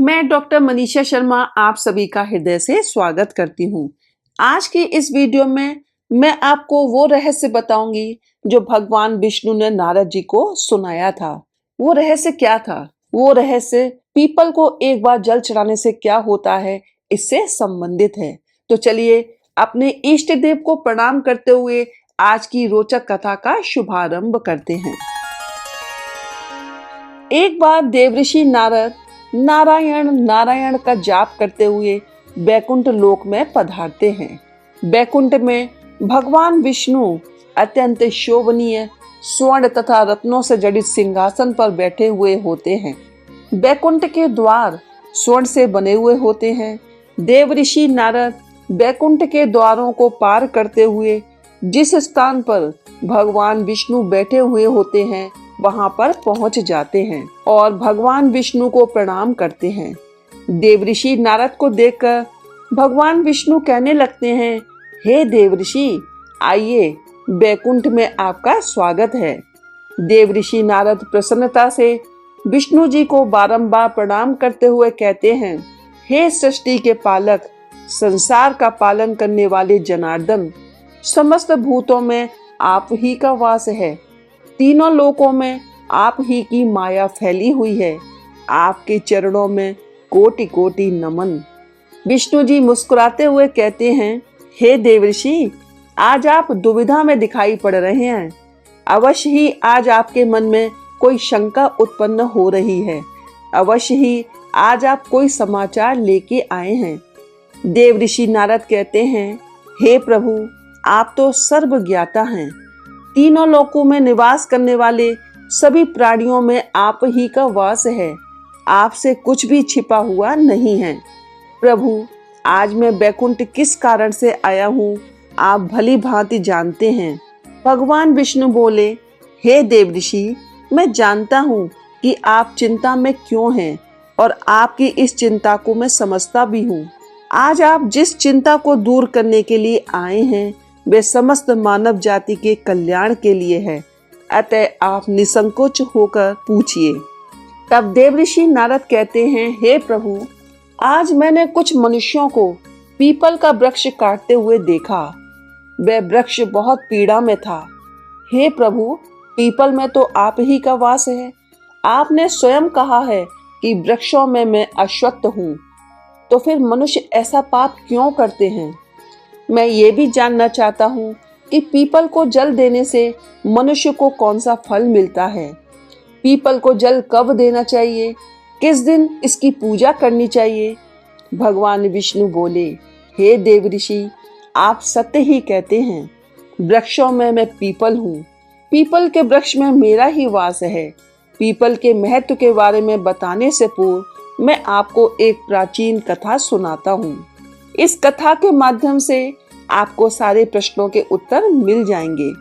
मैं डॉक्टर मनीषा शर्मा आप सभी का हृदय से स्वागत करती हूँ। आज की इस वीडियो में मैं आपको वो रहस्य बताऊंगी जो भगवान विष्णु ने नारद जी को सुनाया था। वो रहस्य क्या था? वो रहस्य पीपल को एक बार जल चढ़ाने से क्या होता है, इससे संबंधित है। तो चलिए अपने इष्ट देव को प्रणाम करते हुए आज की रोचक कथा का शुभारंभ करते हैं। एक बार देवऋषि नारद नारायण नारायण का जाप करते हुए बैकुंठ लोक में पधारते हैं। बैकुंठ में भगवान विष्णु अत्यंत शोभनीय स्वर्ण तथा रत्नों से जड़ित सिंहासन पर बैठे हुए होते हैं। बैकुंठ के द्वार स्वर्ण से बने हुए होते हैं। देवऋषि नारद बैकुंठ के द्वारों को पार करते हुए जिस स्थान पर भगवान विष्णु बैठे हुए होते हैं वहां पर पहुंच जाते हैं और भगवान विष्णु को प्रणाम करते हैं। देवऋषि नारद को देखकर भगवान विष्णु कहने लगते हैं, हे देवऋषि, आइए, बैकुंठ में आपका स्वागत है। देवऋषि नारद प्रसन्नता से विष्णु जी को बारंबार प्रणाम करते हुए कहते हैं, हे सृष्टि के पालक, संसार का पालन करने वाले जनार्दन, समस्त भूतों में आप ही का वास है। तीनों लोकों में आप ही की माया फैली हुई है। आपके चरणों में कोटि कोटि नमन। विष्णु जी मुस्कुराते हुए कहते हैं, हे देवऋषि, आज आप दुविधा में दिखाई पड़ रहे हैं। अवश्य ही आज आपके मन में कोई शंका उत्पन्न हो रही है। अवश्य ही आज आप कोई समाचार लेके आए हैं। देवऋषि नारद कहते हैं, हे प्रभु, आप तो सर्वज्ञाता हैं। तीनों लोकों में निवास करने वाले सभी प्राणियों में आप ही का वास है। आपसे कुछ भी छिपा हुआ नहीं है। प्रभु, आज मैं बैकुंठ किस कारण से आया हूँ, आप भली भांति जानते हैं। भगवान विष्णु बोले, हे देवऋषि, मैं जानता हूँ कि आप चिंता में क्यों हैं और आपकी इस चिंता को मैं समझता भी हूँ। आज आप जिस चिंता को दूर करने के लिए आए हैं वे समस्त मानव जाति के कल्याण के लिए है। अतः आप निसंकोच होकर पूछिए। तब देवऋषि नारद कहते हैं, हे प्रभु, आज मैंने कुछ मनुष्यों को पीपल का वृक्ष काटते हुए देखा। वह वृक्ष बहुत पीड़ा में था। हे प्रभु, पीपल में तो आप ही का वास है। आपने स्वयं कहा है कि वृक्षों में मैं अश्वत्थ हूँ। तो फिर मनुष्य ऐसा पाप क्यों करते हैं? मैं ये भी जानना चाहता हूँ कि पीपल को जल देने से मनुष्य को कौन सा फल मिलता है। पीपल को जल कब देना चाहिए, किस दिन इसकी पूजा करनी चाहिए? भगवान विष्णु बोले, हे देवऋषि, आप सत्य ही कहते हैं। वृक्षों में मैं पीपल हूँ। पीपल के वृक्ष में मेरा ही वास है। पीपल के महत्व के बारे में बताने से पूर्व मैं आपको एक प्राचीन कथा सुनाता हूँ। इस कथा के माध्यम से आपको सारे प्रश्नों के उत्तर मिल जाएंगे।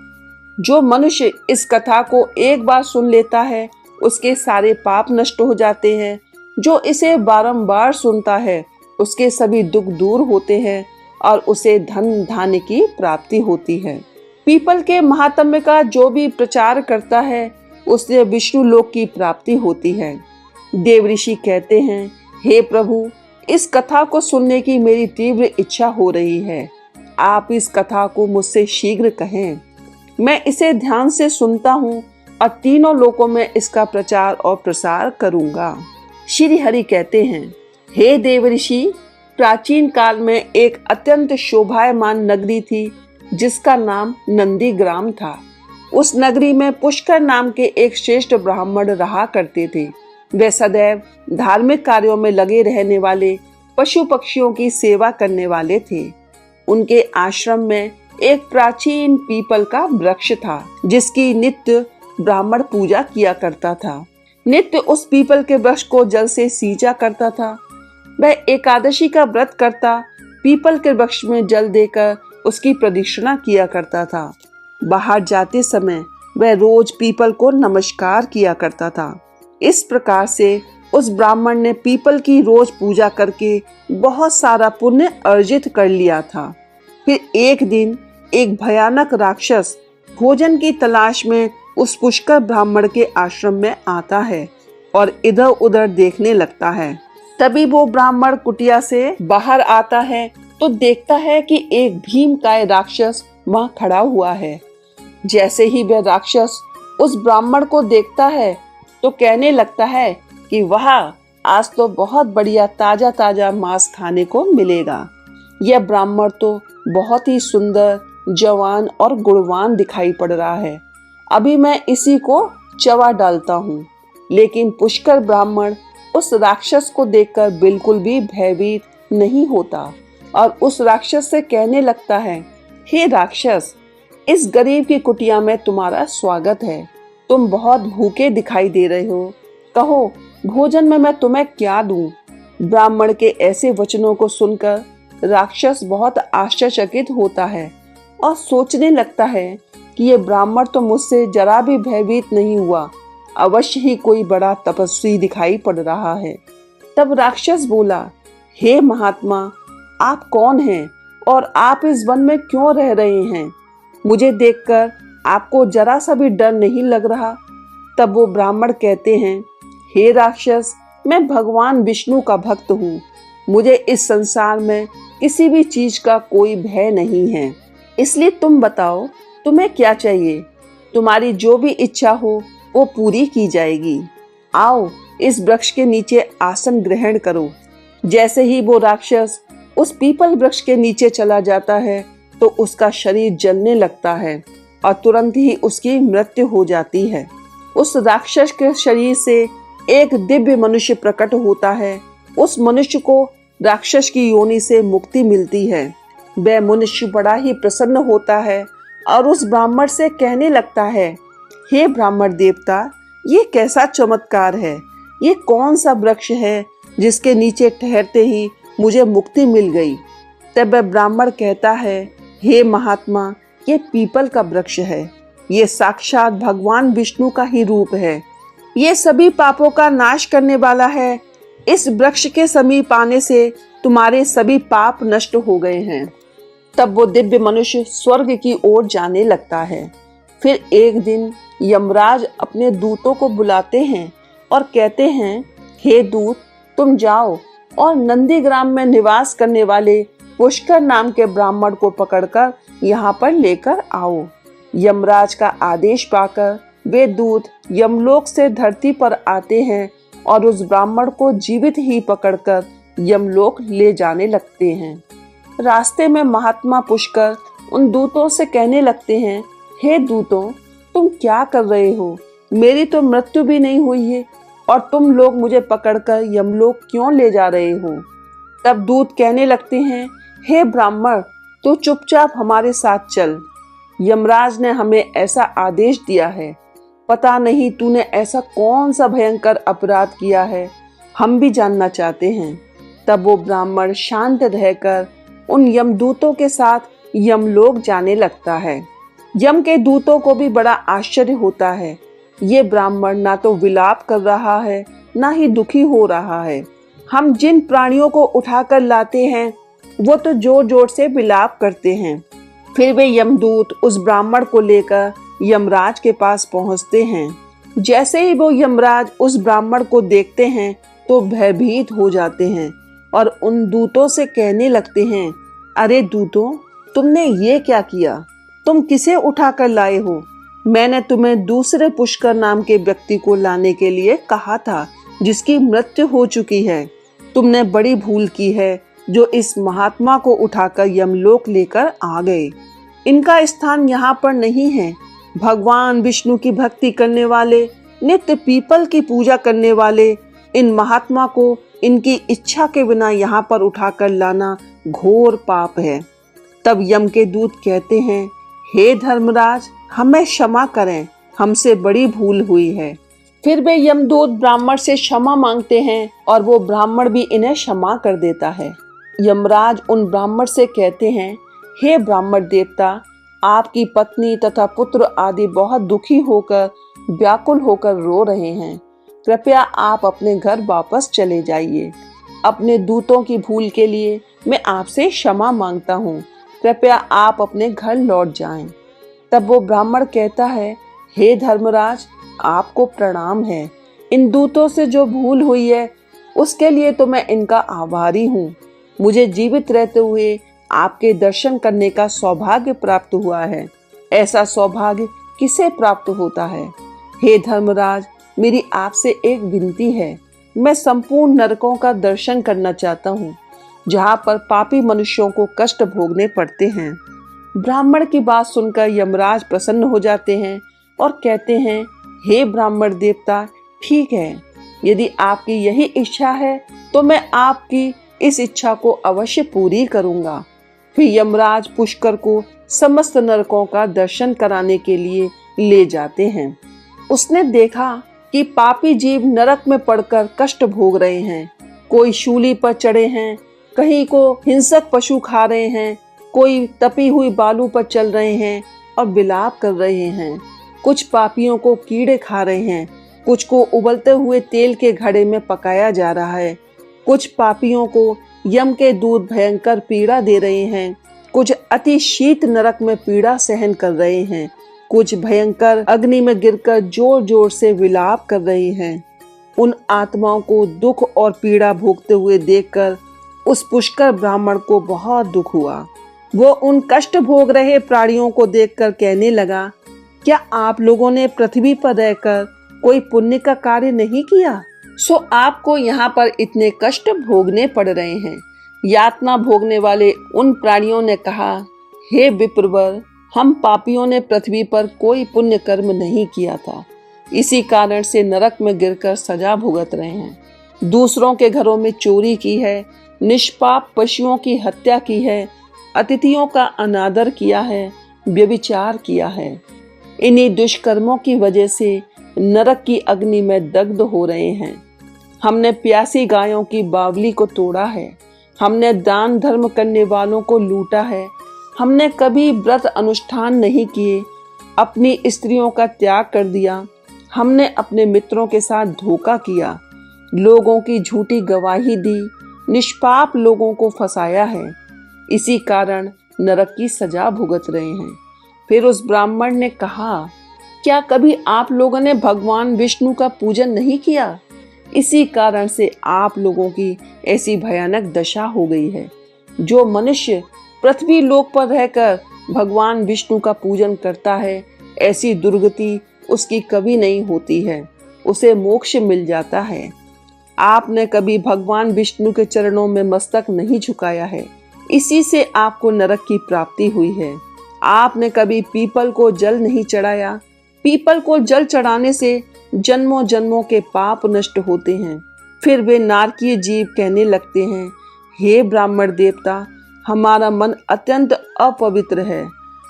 जो मनुष्य इस कथा को एक बार सुन लेता है उसके सारे पाप नष्ट हो जाते हैं। जो इसे बारंबार सुनता है उसके सभी दुख दूर होते हैं और उसे धन धान्य की प्राप्ति होती है। पीपल के महात्म्य का जो भी प्रचार करता है उससे विष्णु लोक की प्राप्ति होती है। देवऋषि कहते हैं, हे प्रभु, इस कथा को सुनने की मेरी तीव्र इच्छा हो रही है। आप इस कथा को मुझसे शीघ्र कहें। मैं इसे ध्यान से सुनता हूँ और तीनों लोकों में इसका प्रचार और प्रसार करूँगा। श्री हरि कहते हैं, हे देवऋषि, प्राचीन काल में एक अत्यंत शोभायमान नगरी थी जिसका नाम नंदीग्राम था। उस नगरी में पुष्कर नाम के एक श्रेष्ठ ब्राह्मण रहा करते थे। वे सदैव धार्मिक कार्यों में लगे रहने वाले, पशु पक्षियों की सेवा करने वाले थे। उनके आश्रम में एक प्राचीन पीपल का वृक्ष था जिसकी नित्य ब्राह्मण पूजा किया करता था। नित्य उस पीपल के वृक्ष को जल से सींचा करता था। वह एकादशी का व्रत करता, पीपल के वृक्ष में जल देकर उसकी प्रदक्षिणा किया करता था। बाहर जाते समय वह रोज पीपल को नमस्कार किया करता था। इस प्रकार से उस ब्राह्मण ने पीपल की रोज पूजा करके बहुत सारा पुण्य अर्जित कर लिया था। फिर एक दिन एक भयानक राक्षस भोजन की तलाश में उस पुष्कर ब्राह्मण के आश्रम में आता है और इधर उधर देखने लगता है। तभी वो ब्राह्मण कुटिया से बाहर आता है तो देखता है कि एक भीमकाय राक्षस वहां खड़ा हुआ है। जैसे ही वह राक्षस उस ब्राह्मण को देखता है तो कहने लगता है कि वाह, आज तो बहुत बढ़िया ताजा ताजा मांस खाने को मिलेगा। यह ब्राह्मण तो बहुत ही सुंदर, जवान और गुणवान दिखाई पड़ रहा है। अभी मैं इसी को चबा डालता हूँ। लेकिन पुष्कर ब्राह्मण उस राक्षस को देखकर बिल्कुल भी भयभीत नहीं होता और उस राक्षस से कहने लगता है, हे राक्षस, इस गरीब की कुटिया में तुम्हारा स्वागत है। तुम बहुत भूखे दिखाई दे रहे हो। कहो, भोजन में मैं तुम्हें क्या दूं? ब्राह्मण के ऐसे वचनों को सुनकर राक्षस बहुत आश्चर्यचकित होता है और सोचने लगता है कि ये ब्राह्मण तो मुझसे जरा भी भयभीत नहीं हुआ, अवश्य ही कोई बड़ा तपस्वी दिखाई पड़ रहा है। तब राक्षस बोला, हे महात्मा, आप कौन हैं और आप इस वन में क्यों रह रहे हैं? मुझे देखकर आपको जरा सा भी डर नहीं लग रहा? तब वो ब्राह्मण कहते हैं, हे राक्षस, मैं भगवान विष्णु का भक्त हूँ। मुझे इस संसार में किसी भी चीज का कोई भय नहीं है। इसलिए तुम बताओ, तुम्हें क्या चाहिए? तुम्हारी जो भी इच्छा हो वो पूरी की जाएगी। आओ, इस वृक्ष के नीचे आसन ग्रहण करो। जैसे ही वो राक्षस उस पीपल वृक्ष के नीचे चला जाता है तो उसका शरीर जलने लगता है और तुरंत ही उसकी मृत्यु हो जाती है। उस राक्षस के शरीर से एक दिव्य मनुष्य प्रकट होता है। उस मनुष्य को राक्षस की योनि से मुक्ति मिलती है। वह मनुष्य बड़ा ही प्रसन्न होता है और उस ब्राह्मण से कहने लगता है, हे ब्राह्मण देवता, ये कैसा चमत्कार है? ये कौन सा वृक्ष है जिसके नीचे ठहरते ही मुझे मुक्ति मिल गई? तब वह ब्राह्मण कहता है, हे महात्मा, ये पीपल का वृक्ष है। ये साक्षात भगवान विष्णु का ही रूप है। ये सभी पापों का नाश करने वाला है। इस वृक्ष के समीप आने से तुम्हारे सभी पाप नष्ट हो गए हैं। तब वो दिव्य मनुष्य स्वर्ग की ओर जाने लगता है। फिर एक दिन यमराज अपने दूतों को बुलाते हैं और कहते हैं, हे दूत, तुम जाओ और नंदीग्राम में निवास करने वाले पुष्कर नाम के ब्राह्मण को पकड़कर यहाँ पर लेकर आओ। यमराज का आदेश पाकर वे दूत यमलोक से धरती पर आते हैं और उस ब्राह्मण को जीवित ही पकड़कर यमलोक ले जाने लगते हैं। रास्ते में महात्मा पुष्कर उन दूतों से कहने लगते हैं, हे दूतों, तुम क्या कर रहे हो? मेरी तो मृत्यु भी नहीं हुई है और तुम लोग मुझे पकड़कर यमलोक क्यों ले जा रहे हो? तब दूत कहने लगते हैं, हे ब्राह्मण, तू चुपचाप हमारे साथ चल। यमराज ने हमें ऐसा आदेश दिया है। पता नहीं तूने ऐसा कौन सा भयंकर अपराध किया है, हम भी जानना चाहते हैं। तब वो ब्राह्मण शांत रहकर उन यमदूतों के साथ यमलोक जाने लगता है। यम के दूतों को भी बड़ा आश्चर्य होता है। ये ब्राह्मण ना तो विलाप कर रहा है, ना ही दुखी हो रहा है। हम जिन प्राणियों को उठाकर लाते हैं वो तो जोर जोर से विलाप करते हैं। फिर वे यमदूत उस ब्राह्मण को लेकर यमराज के पास पहुंचते हैं। जैसे ही वो यमराज उस ब्राह्मण को देखते हैं तो भयभीत हो जाते हैं और उन दूतों से कहने लगते हैं, अरे दूतों, तुमने ये क्या किया? तुम किसे उठाकर लाए हो? मैंने तुम्हें दूसरे पुष्कर नाम के व्यक्ति को लाने के लिए कहा था, जिसकी मृत्यु हो चुकी है। तुमने बड़ी भूल की है जो इस महात्मा को उठाकर यमलोक लेकर आ गए। इनका स्थान यहाँ पर नहीं है। भगवान विष्णु की भक्ति करने वाले, नित्य पीपल की पूजा करने वाले इन महात्मा को इनकी इच्छा के बिना यहाँ पर उठाकर लाना घोर पाप है। तब यम के दूत कहते हैं, हे धर्मराज, हमें क्षमा करें, हमसे बड़ी भूल हुई है। फिर वे यमदूत ब्राह्मण से क्षमा मांगते हैं और वो ब्राह्मण भी इन्हें क्षमा कर देता है। यमराज उन ब्राह्मण से कहते हैं, हे ब्राह्मण देवता, आपकी पत्नी तथा पुत्र आदि बहुत दुखी होकर, व्याकुल होकर रो रहे हैं। कृपया आप अपने घर वापस चले जाइए। अपने दूतों की भूल के लिए मैं आपसे क्षमा मांगता हूँ। कृपया आप अपने घर लौट जाएं। तब वो ब्राह्मण कहता है, हे धर्मराज, आपको प्रणाम है। इन दूतों से जो भूल हुई है उसके लिए तो मैं इनका आभारी हूँ। मुझे जीवित रहते हुए आपके दर्शन करने का सौभाग्य प्राप्त हुआ है। ऐसा सौभाग्य किसे प्राप्त होता है? हे धर्मराज, मेरी आपसे एक विनती है। मैं संपूर्ण नरकों का दर्शन करना चाहता हूँ, जहाँ पर पापी मनुष्यों को कष्ट भोगने पड़ते हैं। ब्राह्मण की बात सुनकर यमराज प्रसन्न हो जाते हैं और कहते हैं, हे ब्राह्मण देवता, ठीक है, यदि आपकी यही इच्छा है तो मैं आपकी इस इच्छा को अवश्य पूरी करूंगा। फिर यमराज पुष्कर को समस्त नरकों का दर्शन कराने के लिए ले जाते हैं। उसने देखा कि पापी जीव नरक में पड़कर कष्ट भोग रहे हैं। कोई शूली पर चढ़े हैं, कहीं को हिंसक पशु खा रहे हैं, कोई तपी हुई बालू पर चल रहे हैं और विलाप कर रहे हैं। कुछ पापियों को कीड़े खा रहे हैं, कुछ को उबलते हुए तेल के घड़े में पकाया जा रहा है। कुछ पापियों को यम के दूत भयंकर पीड़ा दे रहे हैं, कुछ अति शीत नरक में पीड़ा सहन कर रहे हैं, कुछ भयंकर अग्नि में गिरकर जोर जोर से विलाप कर रहे हैं। उन आत्माओं को दुख और पीड़ा भोगते हुए देखकर उस पुष्कर ब्राह्मण को बहुत दुख हुआ। वो उन कष्ट भोग रहे प्राणियों को देखकर कहने लगा, क्या आप लोगों ने पृथ्वी पर रहकर कोई पुण्य का कार्य नहीं किया, सो आपको यहाँ पर इतने कष्ट भोगने पड़ रहे हैं। यातना भोगने वाले उन प्राणियों ने कहा, हे विप्रवर, हम पापियों ने पृथ्वी पर कोई पुण्य कर्म नहीं किया था, इसी कारण से नरक में गिरकर सजा भुगत रहे हैं। दूसरों के घरों में चोरी की है, निष्पाप पशुओं की हत्या की है, अतिथियों का अनादर किया है, व्यभिचार किया है। इन्हीं दुष्कर्मों की वजह से नरक की अग्नि में दग्ध हो रहे हैं। हमने प्यासी गायों की बावली को तोड़ा है, हमने दान धर्म करने वालों को लूटा है, हमने कभी व्रत अनुष्ठान नहीं किए, अपनी स्त्रियों का त्याग कर दिया, हमने अपने मित्रों के साथ धोखा किया, लोगों की झूठी गवाही दी, निष्पाप लोगों को फंसाया है। इसी कारण नरक की सजा भुगत रहे हैं। फिर उस ब्राह्मण ने कहा, क्या कभी आप लोगों ने भगवान विष्णु का पूजन नहीं किया? इसी कारण से आप लोगों की ऐसी भयानक दशा हो गई है। जो मनुष्य पृथ्वी लोक पर रहकर भगवान विष्णु का पूजन करता है, ऐसी दुर्गति उसकी कभी नहीं होती है, उसे मोक्ष मिल जाता है। आपने कभी भगवान विष्णु के चरणों में मस्तक नहीं झुकाया है, इसी से आपको नरक की प्राप्ति हुई है। आपने कभी पीपल को जल नहीं चढ़ाया, पीपल को जल चढ़ाने से जन्मों जन्मों के पाप नष्ट होते हैं। फिर वे नारकीय जीव कहने लगते हैं, हे ब्राह्मण देवता, हमारा मन अत्यंत अपवित्र है,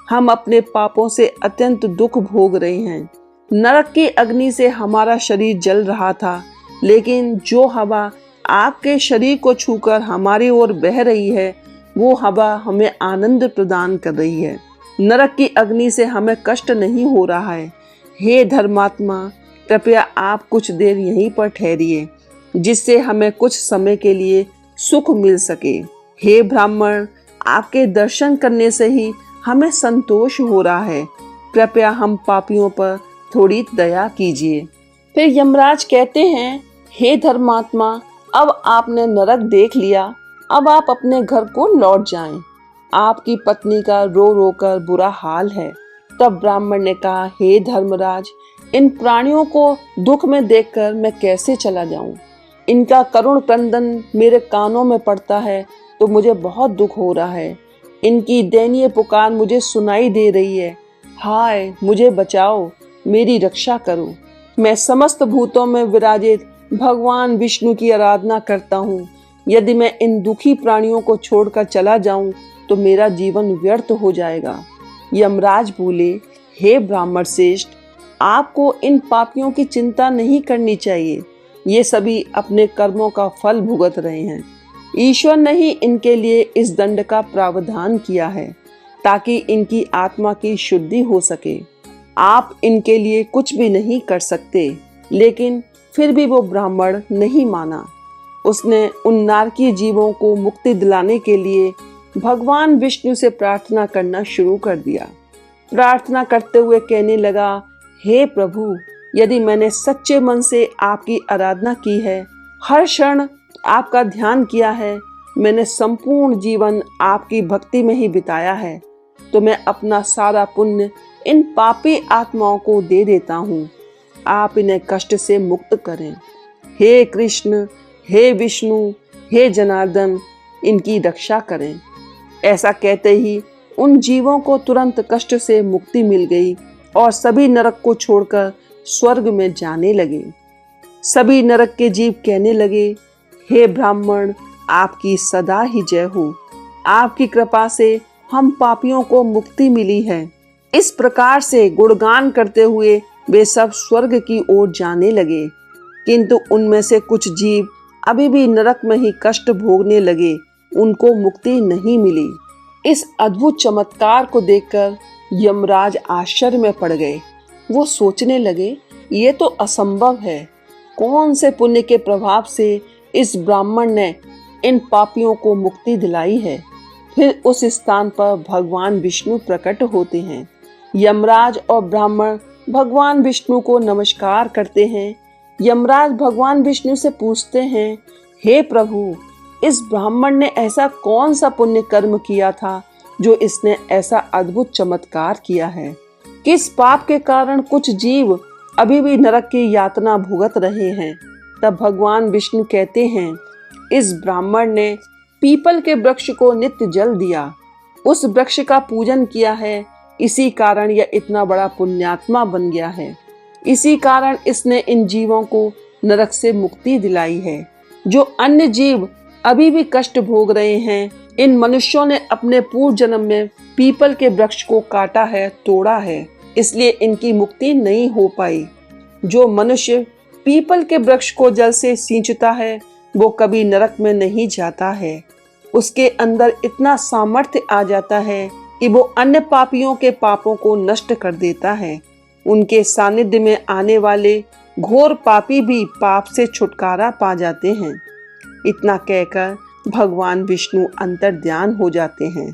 हम अपने पापों से अत्यंत दुख भोग रहे हैं। नरक की अग्नि से हमारा शरीर जल रहा था, लेकिन जो हवा आपके शरीर को छूकर हमारी ओर बह रही है, वो हवा हमें आनंद प्रदान कर रही है। नरक की अग्नि से हमें कष्ट नहीं हो रहा है। हे धर्मात्मा, कृपया आप कुछ देर यहीं पर ठहरिए, जिससे हमें कुछ समय के लिए सुख मिल सके। हे ब्राह्मण, आपके दर्शन करने से ही हमें संतोष हो रहा है, कृपया हम पापियों पर थोड़ी दया कीजिए। फिर यमराज कहते हैं, हे धर्मात्मा, अब आपने नरक देख लिया, अब आप अपने घर को लौट जाएं। आपकी पत्नी का रो रो कर बुरा हाल है। तब ब्राह्मण ने कहा, हे धर्मराज, इन प्राणियों को दुख में देखकर मैं कैसे चला जाऊं? इनका करुण क्रंदन मेरे कानों में पड़ता है तो मुझे बहुत दुख हो रहा है। इनकी दयनीय पुकार मुझे सुनाई दे रही है। हाय, मुझे बचाओ, मेरी रक्षा करो। मैं समस्त भूतों में विराजित भगवान विष्णु की आराधना करता हूँ। यदि मैं इन दुखी प्राणियों को छोड़कर चला जाऊं तो मेरा जीवन व्यर्थ हो जाएगा। यमराज बोले, हे ब्राह्मण श्रेष्ठ, आपको इन पापियों की चिंता नहीं करनी चाहिए। ये सभी अपने कर्मों का फल भुगत रहे हैं। ईश्वर ने ही इनके लिए इस दंड का प्रावधान किया है, ताकि इनकी आत्मा की शुद्धि हो सके। आप इनके लिए कुछ भी नहीं कर सकते। लेकिन फिर भी वो ब्राह्मण नहीं माना। उसने उन नारकीय जीवों को मुक्ति दिलाने के लिए भगवान विष्णु से प्रार्थना करना शुरू कर दिया। प्रार्थना करते हुए कहने लगा, हे प्रभु, यदि मैंने सच्चे मन से आपकी आराधना की है, हर क्षण आपका ध्यान किया है, मैंने संपूर्ण जीवन आपकी भक्ति में ही बिताया है, तो मैं अपना सारा पुण्य इन पापी आत्माओं को दे देता हूँ। आप इन्हें कष्ट से मुक्त करें। हे कृष्ण, हे विष्णु, हे जनार्दन, इनकी रक्षा करें। ऐसा कहते ही उन जीवों को तुरंत कष्ट से मुक्ति मिल गई और सभी नरक को छोड़कर स्वर्ग में जाने लगे। सभी नरक के जीव कहने लगे, हे ब्राह्मण, आपकी सदा ही जय हो। आपकी कृपा से हम पापियों को मुक्ति मिली है। इस प्रकार से गुणगान करते हुए वे सब स्वर्ग की ओर जाने लगे, किंतु उनमें से कुछ जीव अभी भी नरक में ही कष्ट भोगने लगे, उनको मुक्ति नहीं मिली। इस अद्भुत चमत्कार को देखकर यमराज आश्चर्य में पड़ गए। वो सोचने लगे, ये तो असंभव है। कौन से पुण्य के प्रभाव से इस ब्राह्मण ने इन पापियों को मुक्ति दिलाई है। फिर उस स्थान पर भगवान विष्णु प्रकट होते हैं। यमराज और ब्राह्मण भगवान विष्णु को नमस्कार करते हैं। यमराज भगवान विष्णु से पूछते हैं, हे प्रभु, इस ब्राह्मण ने ऐसा कौन सा पुण्य कर्म किया था जो इसने ऐसा अद्भुत चमत्कार किया है। किस पाप के कारण कुछ जीव अभी भी नरक की यातना भुगत रहे हैं। तब भगवान विष्णु कहते हैं, इस ब्राह्मण ने पीपल के वृक्ष को नित्य जल दिया, उस वृक्ष का पूजन किया है, इसी कारण यह इतना बड़ा पुण्यात्मा बन गया है। इसी कारण इसने इन जीवों को नरक से मुक्ति दिलाई है। जो अन्य जीव अभी भी कष्ट भोग रहे हैं, इन मनुष्यों ने अपने पूर्व जन्म में पीपल के वृक्ष को काटा है, तोड़ा है, इसलिए इनकी मुक्ति नहीं हो पाई। जो मनुष्य पीपल के वृक्ष को जल से सींचता है, वो कभी नरक में नहीं जाता है। उसके अंदर इतना सामर्थ्य आ जाता है कि वो अन्य पापियों के पापों को नष्ट कर देता है। उनके सानिध्य में आने वाले घोर पापी भी पाप से छुटकारा पा जाते हैं। इतना कहकर भगवान विष्णु अंतर्ध्यान हो जाते हैं।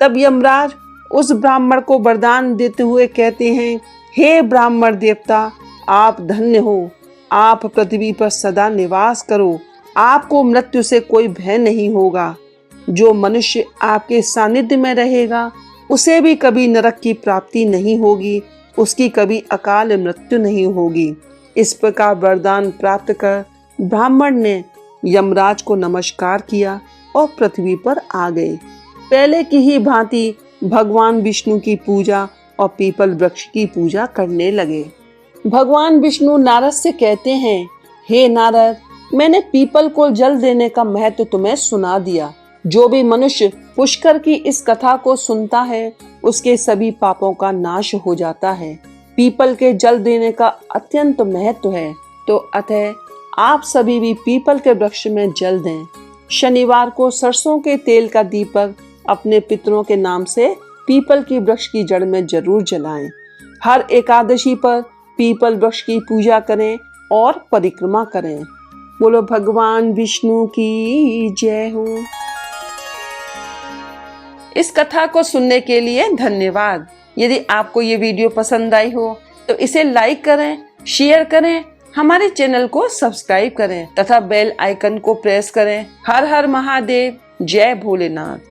तब यमराज उस ब्राह्मण को वरदान देते हुए कहते हैं, हे ब्राह्मण देवता, आप धन्य हो। आप पृथ्वी पर सदा निवास करो। आपको मृत्यु से कोई भय नहीं होगा। जो मनुष्य आपके सानिध्य में रहेगा, उसे भी कभी नरक की प्राप्ति नहीं होगी, उसकी कभी अकाल मृत्यु नहीं होगी। इस प्रकार वरदान प्राप्त कर ब्राह्मण ने यमराज को नमस्कार किया और पृथ्वी पर आ गए। पहले की ही भांति भगवान विष्णु की पूजा और पीपल वृक्ष की पूजा करने लगे। भगवान विष्णु नारद से कहते हैं, हे नारद, मैंने पीपल को जल देने का महत्व तुम्हें सुना दिया। जो भी मनुष्य पुष्कर की इस कथा को सुनता है, उसके सभी पापों का नाश हो जाता है। पीपल के जल देने का अत्यंत महत्व है, तो अतः आप सभी भी पीपल के वृक्ष में जल दें। शनिवार को सरसों के तेल का दीपक अपने पितरों के नाम से पीपल की वृक्ष की जड़ में जरूर जलाएं। हर एकादशी पर पीपल वृक्ष की पूजा करें और परिक्रमा करें। बोलो भगवान विष्णु की जय हो। इस कथा को सुनने के लिए धन्यवाद। यदि आपको ये वीडियो पसंद आई हो तो इसे लाइक करें, शेयर करें, हमारे चैनल को सब्सक्राइब करें तथा बेल आइकन को प्रेस करें। हर हर महादेव, जय भोलेनाथ।